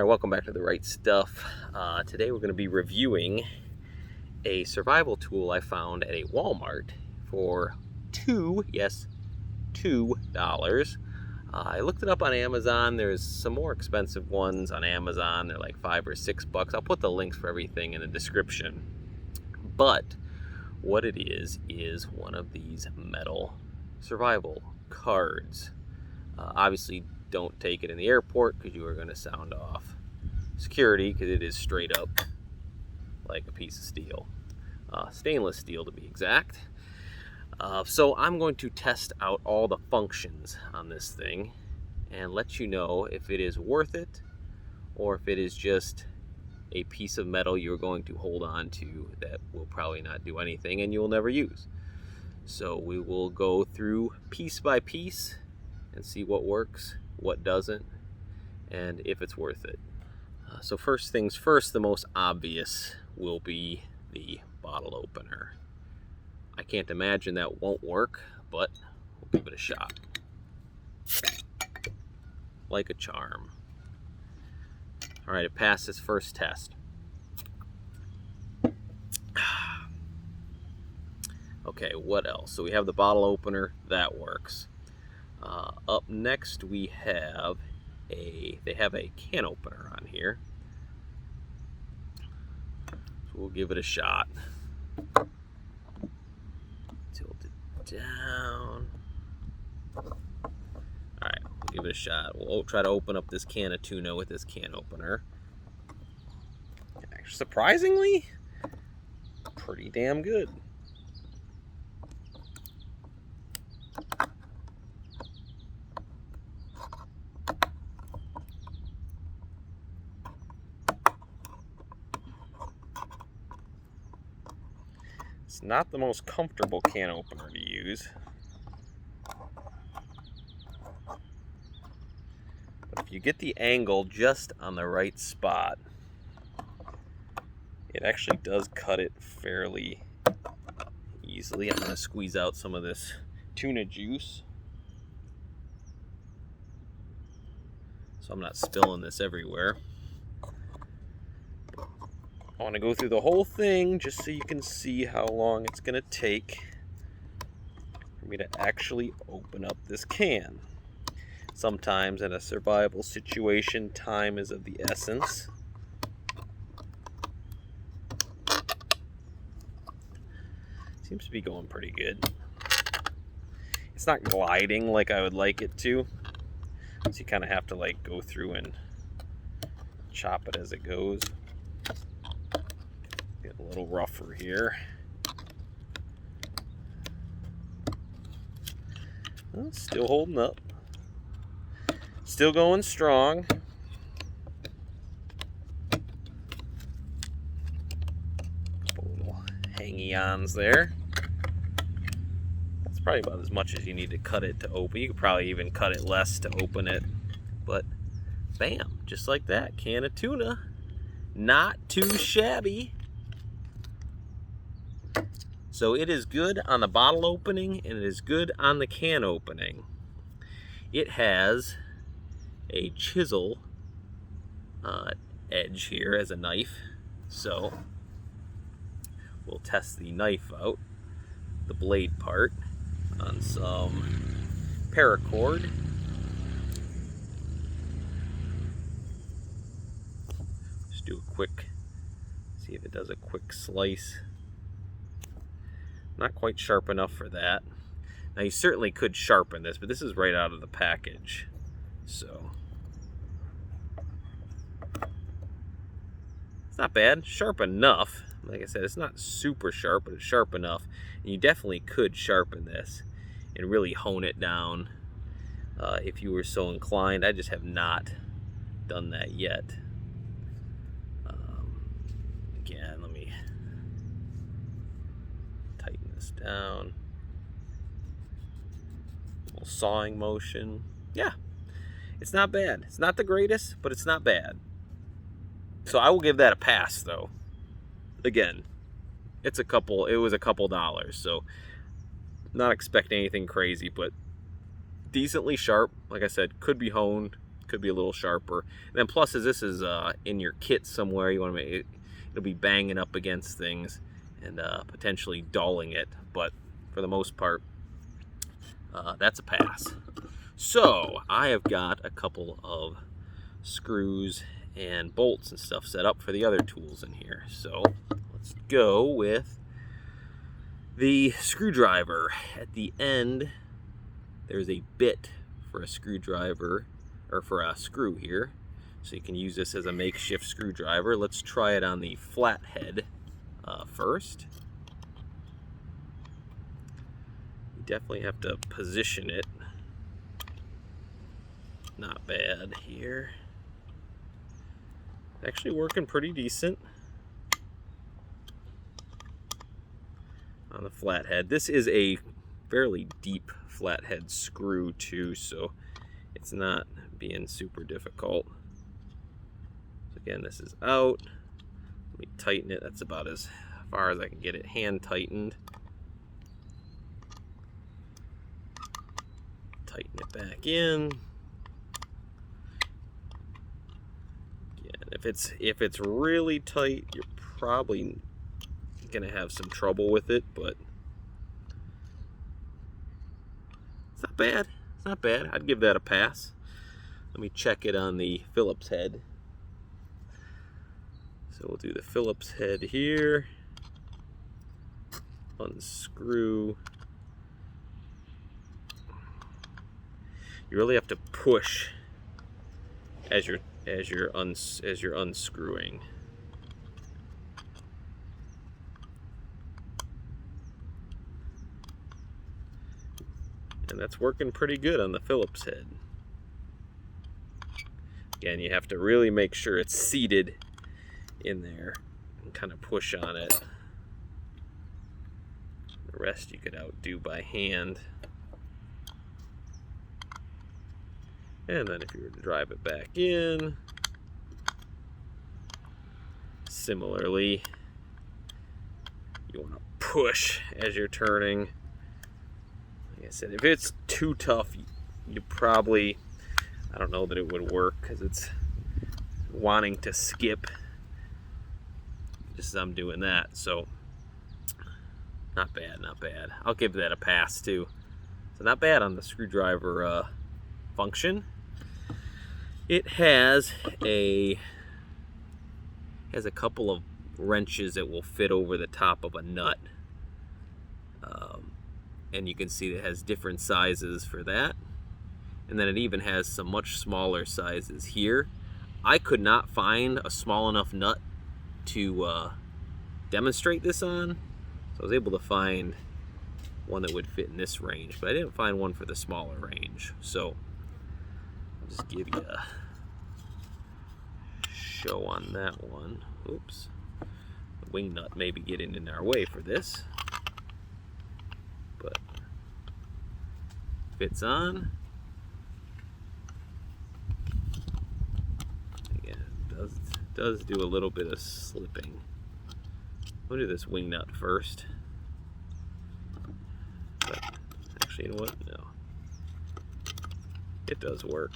Alright, welcome back to The Right Stuff. Today we're going to be reviewing a survival tool I found at a Walmart for $2. I looked it up on Amazon. There's some more expensive ones on Amazon. They're like $5 or $6. I'll put the links for everything in the description. But what it is one of these metal survival cards. Obviously, don't take it in the airport because you are going to sound off security, because it is straight up like a piece of steel, stainless steel to be exact. So I'm going to test out all the functions on this thing and let you know if it is worth it or if it is just a piece of metal you're going to hold on to that will probably not do anything and you'll never use. So we will go through piece by piece and see what works, what doesn't, and if it's worth it. So first things first, the most obvious will be the bottle opener. I can't imagine that won't work, but we'll give it a shot. Like a charm. All right, it passed its first test. Okay, what else? So we have the bottle opener, that works. Up next we have they have a can opener on here. So we'll give it a shot. Tilt it down. Alright, we'll give it a shot. We'll try to open up this can of tuna with this can opener. Surprisingly, pretty damn good. It's not the most comfortable can opener to use. But if you get the angle just on the right spot, it actually does cut it fairly easily. I'm going to squeeze out some of this tuna juice so I'm not spilling this everywhere. I want to go through the whole thing just so you can see how long it's going to take for me to actually open up this can. Sometimes in a survival situation, time is of the essence. Seems to be going pretty good. It's not gliding like I would like it to, so you kind of have to like go through and chop it as it goes. Get a little rougher here. Well, still holding up. Still going strong. Couple little hangy-ons there. That's probably about as much as you need to cut it to open. You could probably even cut it less to open it. But bam, just like that, can of tuna. Not too shabby. So it is good on the bottle opening and it is good on the can opening. It has a chisel edge here as a knife. So we'll test the knife out, the blade part, on some paracord. Just do a quick, see if it does a quick slice. Not quite sharp enough for that. Now you certainly could sharpen this, but this is right out of the package. So it's not bad, sharp enough. Like I said, it's not super sharp, but it's sharp enough. And you definitely could sharpen this and really hone it down if you were so inclined. I just have not done that yet. Again, let me tighten this down. A little sawing motion. Yeah, it's not bad. It's not the greatest, but it's not bad. So I will give that a pass, though. Again, it was a couple dollars, so not expecting anything crazy, but decently sharp. Like I said, could be honed, could be a little sharper. And then plus, as this is in your kit somewhere, you want to make it, it'll be banging up against things and potentially dulling it. But for the most part, that's a pass. So I have got a couple of screws and bolts and stuff set up for the other tools in here. So let's go with the screwdriver. At the end, there's a bit for a screwdriver, or for a screw here. So you can use this as a makeshift screwdriver. Let's try it on the flathead first. You definitely have to position it. Not bad here. Actually working pretty decent on the flathead. This is a fairly deep flathead screw too, so it's not being super difficult. So again, this is out. Let me tighten it. That's about as far as I can get it hand tightened. Tighten it back in. If it's really tight, you're probably gonna have some trouble with it, but it's not bad. It's not bad. I'd give that a pass. Let me check it on the Phillips head. So we'll do the Phillips head here. Unscrew. You really have to push as you're unscrewing. And that's working pretty good on the Phillips head. Again, you have to really make sure it's seated in there and kind of push on it. The rest you could outdo by hand. And then if you were to drive it back in, similarly, you want to push as you're turning. Like I said, if it's too tough, you probably, I don't know that it would work because it's wanting to skip just as I'm doing that. So not bad, not bad. I'll give that a pass too. So not bad on the screwdriver function. It has a couple of wrenches that will fit over the top of a nut, and you can see it has different sizes for that, and then it even has some much smaller sizes here. I could not find a small enough nut to demonstrate this on, so I was able to find one that would fit in this range, but I didn't find one for the smaller range. So I'll just give you a show on that one. Oops. The wing nut may be getting in our way for this, but fits on. Again, it does do a little bit of slipping. We'll do this wing nut first. But actually, you know what? No. It does work.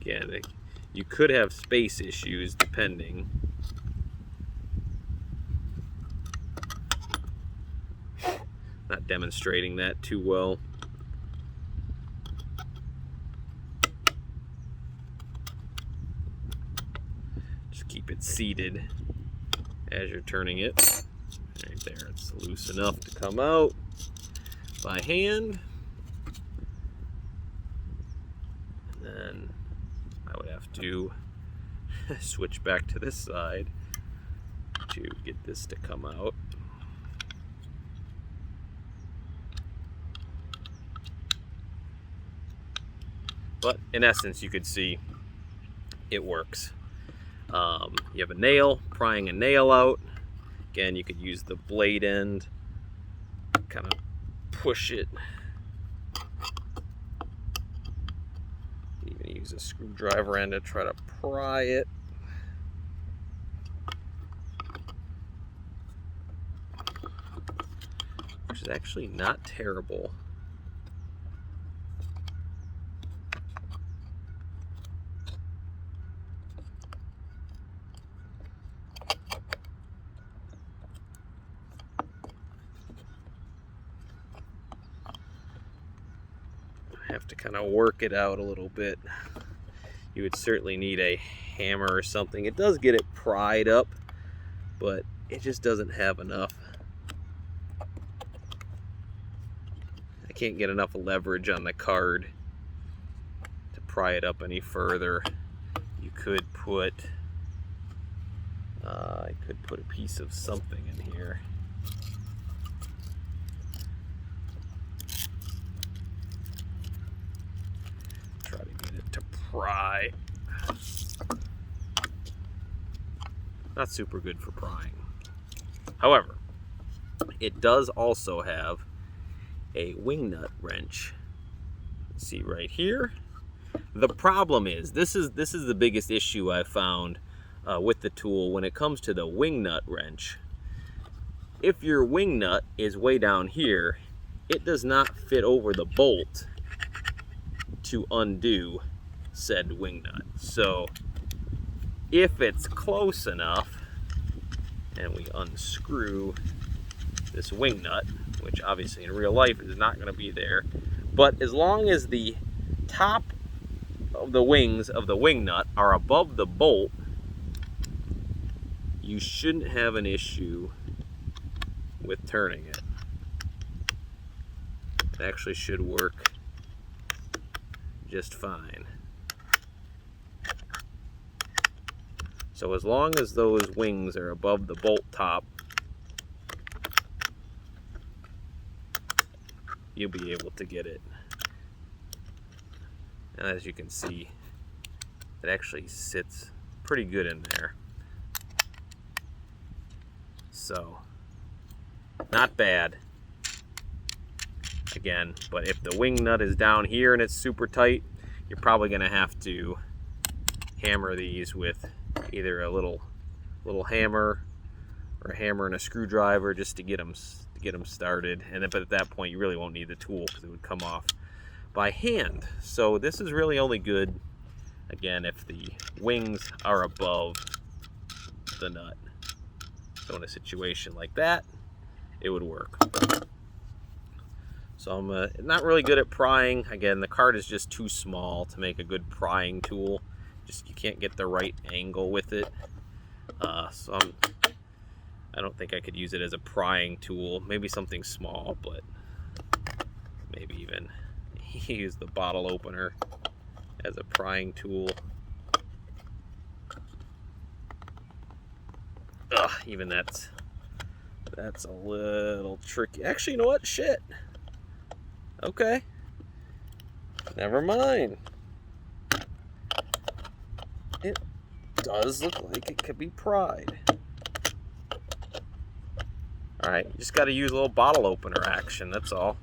Again, you could have space issues depending. Not demonstrating that too well. Just keep it seated as you're turning it. Right there, it's loose enough to come out by hand. And then I would have to switch back to this side to get this to come out. But in essence, you could see it works. You have a nail, prying a nail out. Again, you could use the blade end, kind of push it. You can use a screwdriver end to try to pry it. which is actually not terrible. Have to kind of work it out a little bit. You would certainly need a hammer or something. It does get it pried up, but it just doesn't have enough. I can't get enough leverage on the card to pry it up any further. You could put I could put a piece of something in here. Try to get it to pry. Not super good for prying. However, it does also have a wing nut wrench. See right here. The problem is, this is the biggest issue I found with the tool when it comes to the wing nut wrench. If your wing nut is way down here, it does not fit over the bolt to undo said wing nut. So if it's close enough and we unscrew this wing nut, which obviously in real life is not going to be there, but as long as the top of the wings of the wing nut are above the bolt, you shouldn't have an issue with turning it. It actually should work just fine. So as long as those wings are above the bolt top, you'll be able to get it. And as you can see, it actually sits pretty good in there. So, not bad. Again, but if the wing nut is down here and it's super tight, you're probably going to have to hammer these with either a little hammer or a hammer and a screwdriver just to get them started. And then, but at that point, you really won't need the tool because it would come off by hand. So this is really only good, again, if the wings are above the nut. So in a situation like that, it would work. So I'm not really good at prying. Again, the card is just too small to make a good prying tool. Just you can't get the right angle with it. So I don't think I could use it as a prying tool. Maybe something small, but maybe even use the bottle opener as a prying tool. Even that's a little tricky. Actually, you know what? Shit. Okay. Never mind. It does look like it could be pried. Alright, you just got to use a little bottle opener action, that's all.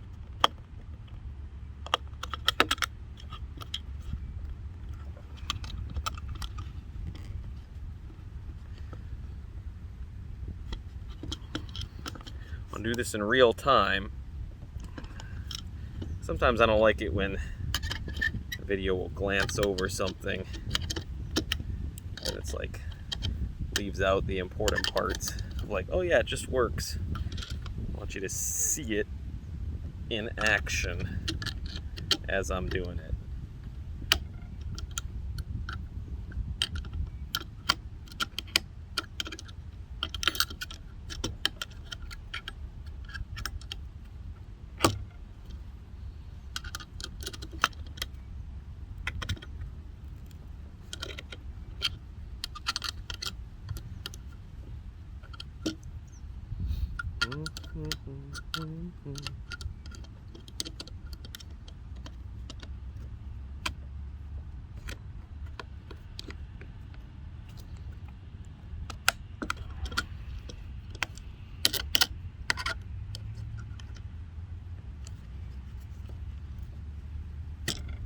I'll do this in real time. Sometimes I don't like it when the video will glance over something and it's like leaves out the important parts. Like, oh yeah, it just works. I want you to see it in action as I'm doing it.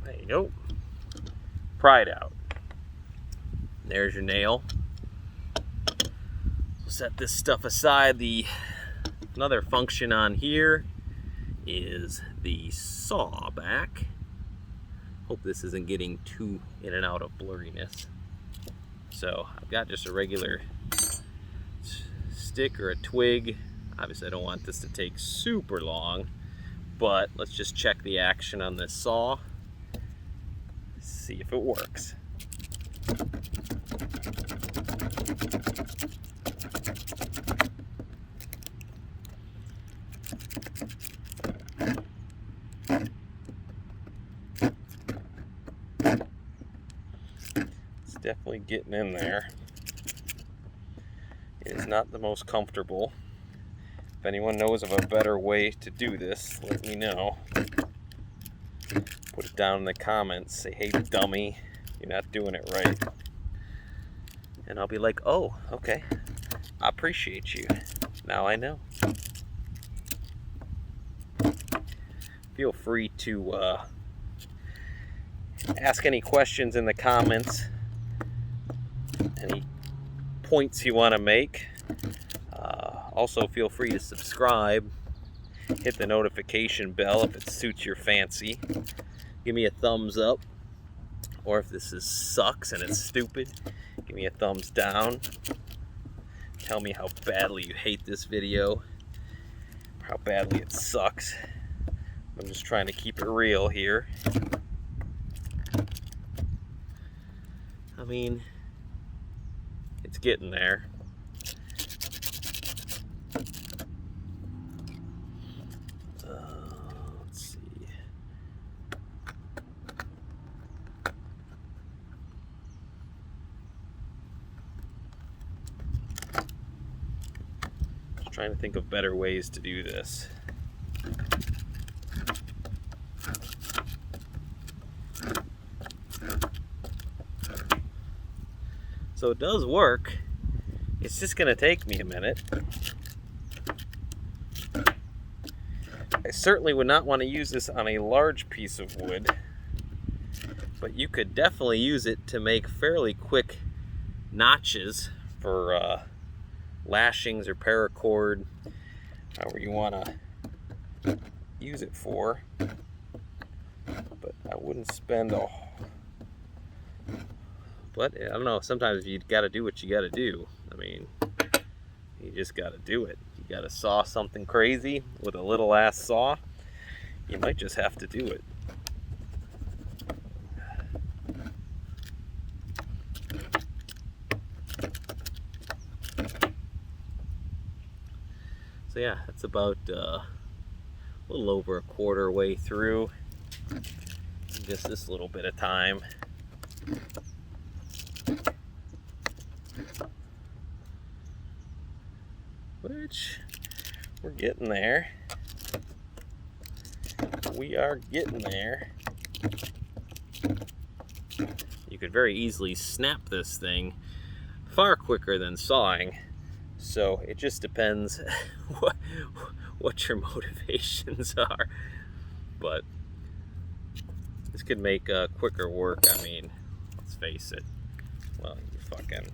There you go. Pry it out. There's your nail. So set this stuff aside. Another function on here is the saw back. Hope this isn't getting too in and out of blurriness. So I've got just a regular stick or a twig. Obviously I don't want this to take super long, but let's just check the action on this saw. See if it works. It's definitely getting in there. It is not the most comfortable. If anyone knows of a better way to do this, let me know. Put it down in the comments. Say, hey dummy, you're not doing it right. And I'll be like, oh, okay. I appreciate you. Now I know. Feel free to ask any questions in the comments. Any points you want to make. Also feel free to subscribe. Hit the notification bell if it suits your fancy. Give me a thumbs up. Or if this sucks and it's stupid, give me a thumbs down. Tell me how badly you hate this video, or how badly it sucks. I'm just trying to keep it real here. I mean, it's getting there. Let's see. Just trying to think of better ways to do this. So it does work. It's just going to take me a minute. I certainly would not want to use this on a large piece of wood, but you could definitely use it to make fairly quick notches for lashings or paracord, however you want to use it for. But I wouldn't spend a... But I don't know, sometimes you gotta do what you gotta do. I mean, you just gotta do it. You gotta saw something crazy with a little ass saw, you might just have to do it. So yeah, that's about a little over a quarter way through in just this little bit of time. Which, we're getting there. We are getting there. You could very easily snap this thing far quicker than sawing. So it just depends what your motivations are. But this could make quicker work. I mean, let's face it. Well, you fucking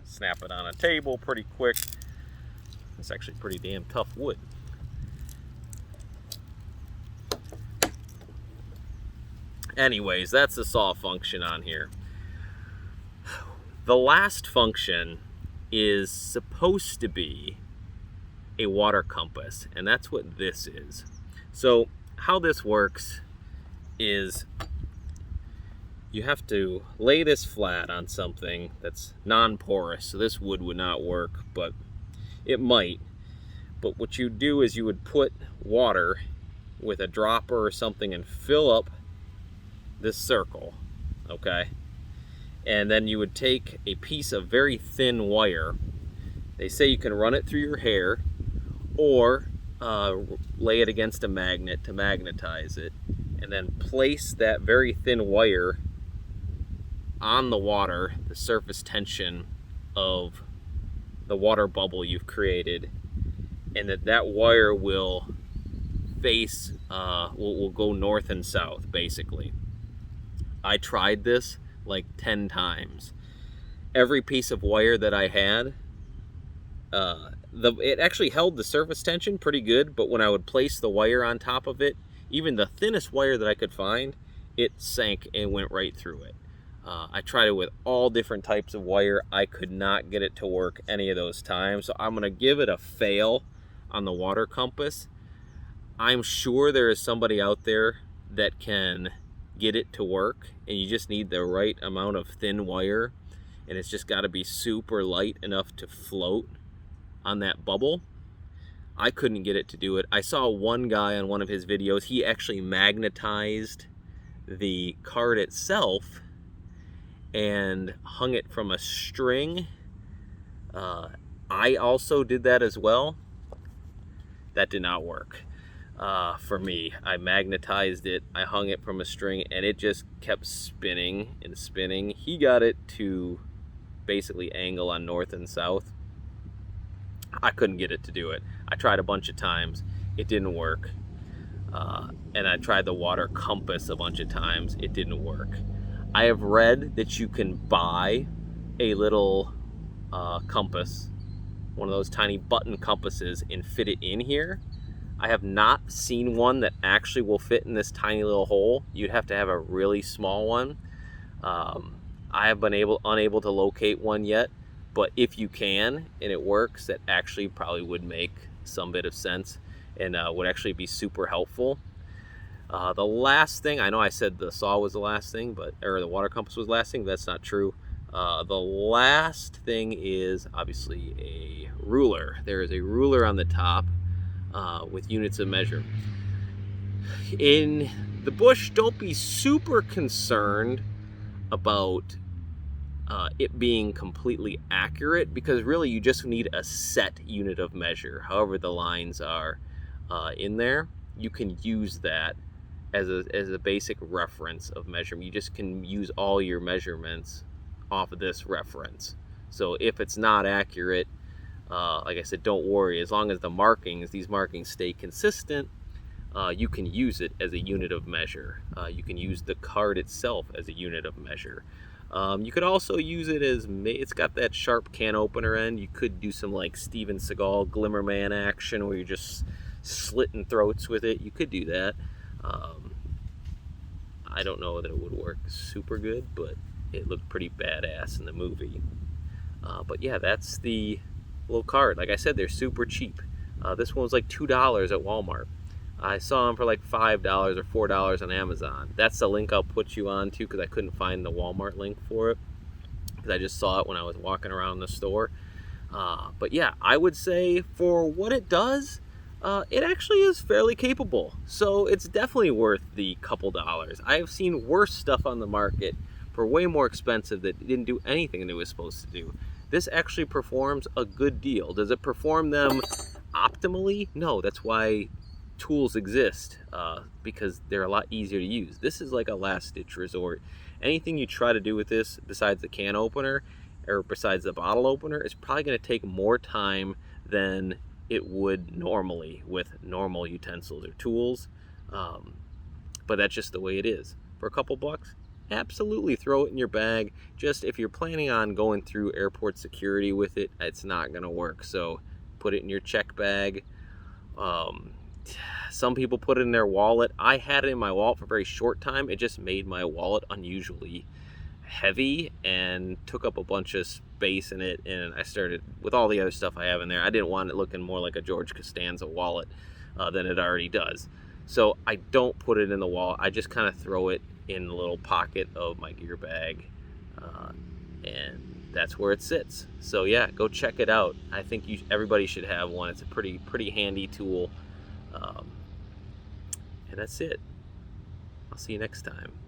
snap it on a table pretty quick. It's actually pretty damn tough wood. Anyways, that's the saw function on here. The last function is supposed to be a water compass, and that's what this is. So how this works is you have to lay this flat on something that's non-porous. So this wood would not work, but it might. But what you do is you would put water with a dropper or something and fill up this circle, okay? And then you would take a piece of very thin wire. They say you can run it through your hair or lay it against a magnet to magnetize it, and then place that very thin wire on the water, the surface tension of the water bubble you've created, and that wire will face, will go north and south, basically. I tried this like 10 times. Every piece of wire that I had, it actually held the surface tension pretty good, but when I would place the wire on top of it, even the thinnest wire that I could find, it sank and went right through it. I tried it with all different types of wire. I could not get it to work any of those times, so I'm gonna give it a fail on the water compass. I'm sure there is somebody out there that can get it to work, and you just need the right amount of thin wire, and it's just got to be super light enough to float on that bubble. I couldn't get it to do it. I saw one guy on one of his videos, he actually magnetized the card itself and hung it from a string. I also did that as well. That did not work. For me, I magnetized it, I hung it from a string, and it just kept spinning and spinning. He got it to basically angle on north and south. I couldn't get it to do it. I tried a bunch of times, it didn't work. And I tried the water compass a bunch of times, it didn't work. I have read that you can buy a little compass, one of those tiny button compasses, and fit it in here. I have not seen one that actually will fit in this tiny little hole. You'd have to have a really small one. I have been unable to locate one yet, but if you can and it works, that actually probably would make some bit of sense and would actually be super helpful. The last thing, I know I said the saw was the last thing, or the water compass was the last thing, but that's not true. The last thing is obviously a ruler. There is a ruler on the top with units of measure. In the bush, don't be super concerned about it being completely accurate, because really you just need a set unit of measure. However the lines are in there, you can use that as a basic reference of measurement. You just can use all your measurements off of this reference. So if it's not accurate, like I said, don't worry. As long as these markings stay consistent, you can use it as a unit of measure. You can use the card itself as a unit of measure. You could also use it as, it's got that sharp can opener end. You could do some like Steven Seagal Glimmerman action where you're just slitting throats with it. You could do that. I don't know that it would work super good, but it looked pretty badass in the movie. But yeah, that's the little card. Like I said, they're super cheap. This one was like $2 at Walmart. I saw them for like $5 or $4 on Amazon. That's the link I'll put you on to, because I couldn't find the Walmart link for it, because I just saw it when I was walking around the store. But yeah, I would say for what it does, it actually is fairly capable. So it's definitely worth the couple dollars. I have seen worse stuff on the market for way more expensive that didn't do anything that it was supposed to do. This actually performs a good deal. Does it perform them optimally? No, that's why tools exist, because they're a lot easier to use. This is like a last-ditch resort. Anything you try to do with this besides the can opener or besides the bottle opener is probably going to take more time than it would normally with normal utensils or tools. But that's just the way it is. For a couple bucks, absolutely throw it in your bag. Just if you're planning on going through airport security with it, it's not going to work. So put it in your check bag. Some people put it in their wallet. I had it in my wallet for a very short time. It just made my wallet unusually heavy and took up a bunch of space in it, and I started, with all the other stuff I have in there, I didn't want it looking more like a George Costanza wallet than it already does. So I don't put it in the wallet. I just kind of throw it in the little pocket of my gear bag, and that's where it sits. So yeah, go check it out. I think everybody should have one. It's a pretty handy tool. And that's it. I'll see you next time.